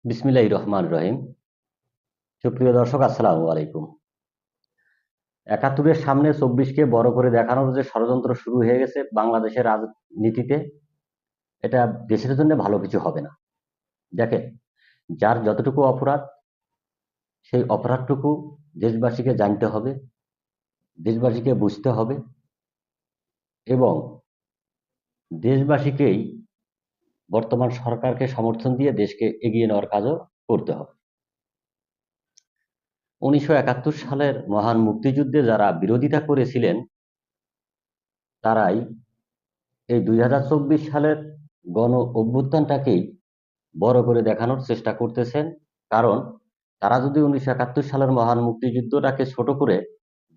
বিসমিল্লাহির রহমানির রহিম। সুপ্রিয় দর্শক, আসসালামু আলাইকুম। ৭১-এর সামনে ২৪-কে বড় করে দেখানোর যে ষড়যন্ত্র শুরু হয়ে গেছে বাংলাদেশের রাজনীতিতে, এটা দেশের জন্য ভালো কিছু হবে না। দেখেন, যার যতটুকু অপরাধ, সেই অপরাধটুকু দেশবাসীকে জানতে হবে, দেশবাসীকে বুঝতে হবে এবং দেশবাসীকেই বর্তমান সরকারকে সমর্থন দিয়ে দেশকে এগিয়ে নেওয়ার কাজও করতে হবে। ১৯৭১ সালের মহান মুক্তিযুদ্ধে যারা বিরোধিতা করেছিলেন, তারাই এই ২০২৪ সালের গণ অভ্যুত্থানটাকেই বড় করে দেখানোর চেষ্টা করতেছেন। কারণ তারা যদি ১৯৭১ সালের মহান মুক্তিযুদ্ধটাকে ছোট করে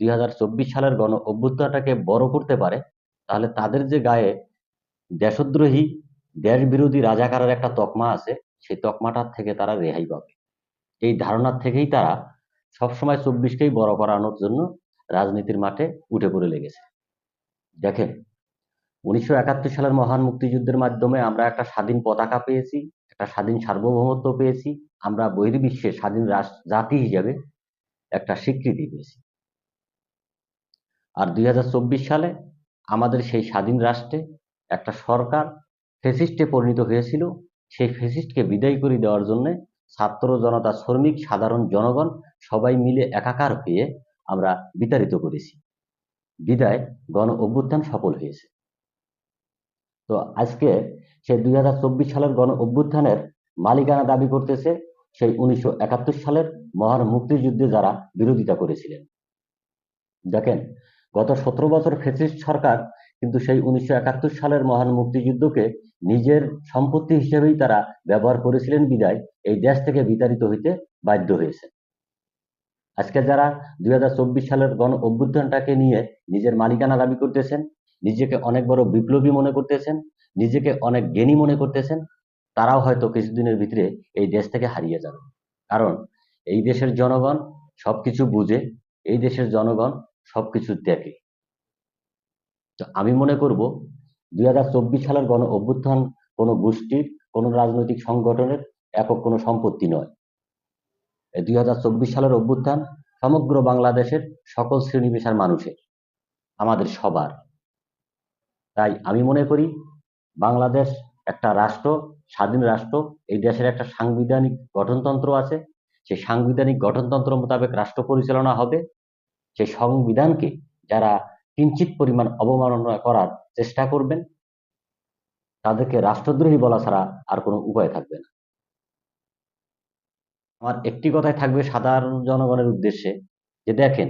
২০২৪ সালের গণ অভ্যুত্থানটাকে বড় করতে পারে, তাহলে তাদের যে গায়ে দেশদ্রোহী, দেশবিরোধী রাজাকারের একটা তকমা আছে, সেই তকমাটার থেকে তারা রেহাই পাবে। এই ধারণার থেকেই তারা সবসময় ২৪কেই বড় করানোর জন্য রাজনীতির মাঠে উঠে পড়ে লেগেছে। দেখেন, ১৯৭১ সালের মহান মুক্তিযুদ্ধের মাধ্যমে আমরা একটা স্বাধীন পতাকা পেয়েছি, একটা স্বাধীন সার্বভৌমত্ব পেয়েছি, আমরা বহির্বিশ্বে স্বাধীন জাতি হিসেবে একটা স্বীকৃতি পেয়েছি। আর ২০২৪ সালে আমাদের সেই স্বাধীন রাষ্ট্রে একটা সরকার ফ্যাসিস্টে পরিণত হয়েছিল। সেই ফ্যাসিস্টকে বিদায় করে দেওয়ার জন্য ছাত্র জনতা, শ্রমিক, সাধারণ জনগণ সবাই মিলে একাকার হয়ে আমরা বিতাড়িত করেছি। বিদায় গণ অভ্যুত্থান সফল হয়েছে। তো আজকে সেই ২০২৪ সালের গণ অভ্যুত্থানের মালিকানা দাবি করতেছে সেই ১৯৭১ সালের মহান মুক্তিযুদ্ধে যারা বিরোধিতা করেছিলেন। দেখেন, গত ১৭ বছর ফ্যাসিস্ট সরকার কিন্তু সেই ১৯৭১ সালের মহান মুক্তিযুদ্ধকে নিজের সম্পত্তি হিসেবেই তারা ব্যবহার করেছিলেন, বিদায় এই দেশ থেকে বিতাড়িত হইতে বাধ্য হয়েছে। আজকে যারা ২০২৪ সালের গণ অভ্যুত্থানটাকে নিয়ে নিজের মালিকানা দাবি করতেছেন, নিজেকে অনেক বড় বিপ্লবী মনে করতেছেন, নিজেকে অনেক জ্ঞানী মনে করতেছেন, তারাও হয়তো কিছুদিনের ভিতরে এই দেশ থেকে হারিয়ে যাবে। কারণ এই দেশের জনগণ সবকিছু বুঝে, এই দেশের জনগণ সবকিছু দেখে। তো আমি মনে করব ২০২৪ সালের গণ অভ্যুত্থান কোনো গোষ্ঠীর, কোনো রাজনৈতিক সংগঠনের একক কোনো সম্পত্তি নয়। এই ২০২৪ সালের অভ্যুত্থান সমগ্র বাংলাদেশের সকল শ্রেণী পেশার মানুষের, আমাদের সবার। তাই আমি মনে করি বাংলাদেশ একটা রাষ্ট্র, স্বাধীন রাষ্ট্র। এই দেশের একটা সাংবিধানিক গঠনতন্ত্র আছে, সেই সাংবিধানিক গঠনতন্ত্র মোতাবেক রাষ্ট্র পরিচালনা হবে। সেই সংবিধানকে যারা কিঞ্চিত পরিমাণ অবমাননা করার চেষ্টা করবেন, তাদেরকে রাষ্ট্রদ্রোহী বলা ছাড়া আর কোনো উপায় থাকবে না। আমার একটি কথাই থাকবে সাধারণ জনগণের উদ্দেশ্যে, যে দেখেন,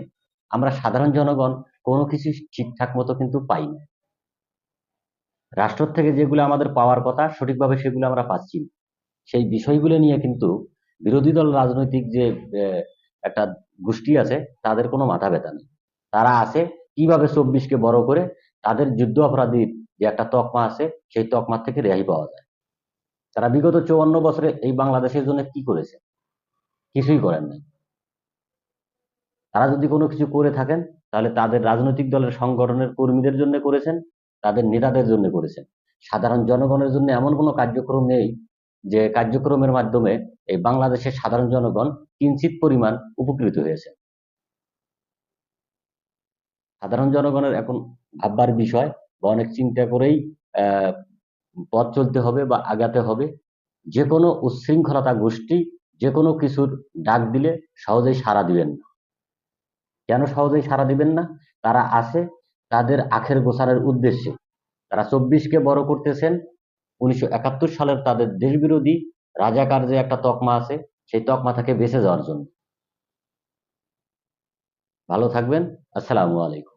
আমরা সাধারণ জনগণ কোনো কিছু ঠিকঠাক মতো কিন্তু পাই না। রাষ্ট্র থেকে যেগুলো আমাদের পাওয়ার কথা সঠিকভাবে সেগুলো আমরা পাচ্ছি না। সেই বিষয়গুলো নিয়ে কিন্তু বিরোধী দল রাজনৈতিক যে একটা গোষ্ঠী আছে, তাদের কোনো মাথা ব্যথা নেই। তারা আছে কিভাবে ২৪কে বড় করে তাদের যুদ্ধ অপরাধীর যে একটা তকমা আছে, সেই তকমার থেকে রেহাই পাওয়া যায়। তারা বিগত ৫৪ বছরে এই বাংলাদেশের জন্য কি করেছে? কিছুই করেন নাই। তারা যদি কোনো কিছু করে থাকেন, তাহলে তাদের রাজনৈতিক দলের সংগঠনের কর্মীদের জন্য করেছেন, তাদের নেতাদের জন্য করেছেন। সাধারণ জনগণের জন্য এমন কোনো কার্যক্রম নেই যে কার্যক্রমের মাধ্যমে এই বাংলাদেশের সাধারণ জনগণ কিঞ্চিত পরিমাণ উপকৃত হয়েছে। সাধারণ জনগণের এখন ভাববার বিষয় বা অনেক চিন্তা করেই আহ, পথ চলতে হবে বা আগাতে হবে। যে কোনো উচ্ছৃঙ্খলতা গোষ্ঠী যে কোনো কিছুর ডাক দিলে সহজেই সাড়া দিবেন না। কেন সহজেই সাড়া দিবেন না? তারা আছে তাদের আখের গোছানোর উদ্দেশ্যে। তারা ২৪কে বড় করতেছেন ১৯৭১ সালের তাদের দেশবিরোধী রাজাকার যে একটা তকমা আছে, সেই তকমা থেকে বেঁচে যাওয়ার জন্য। ভালো থাকবেন। আসসালামু আলাইকুম।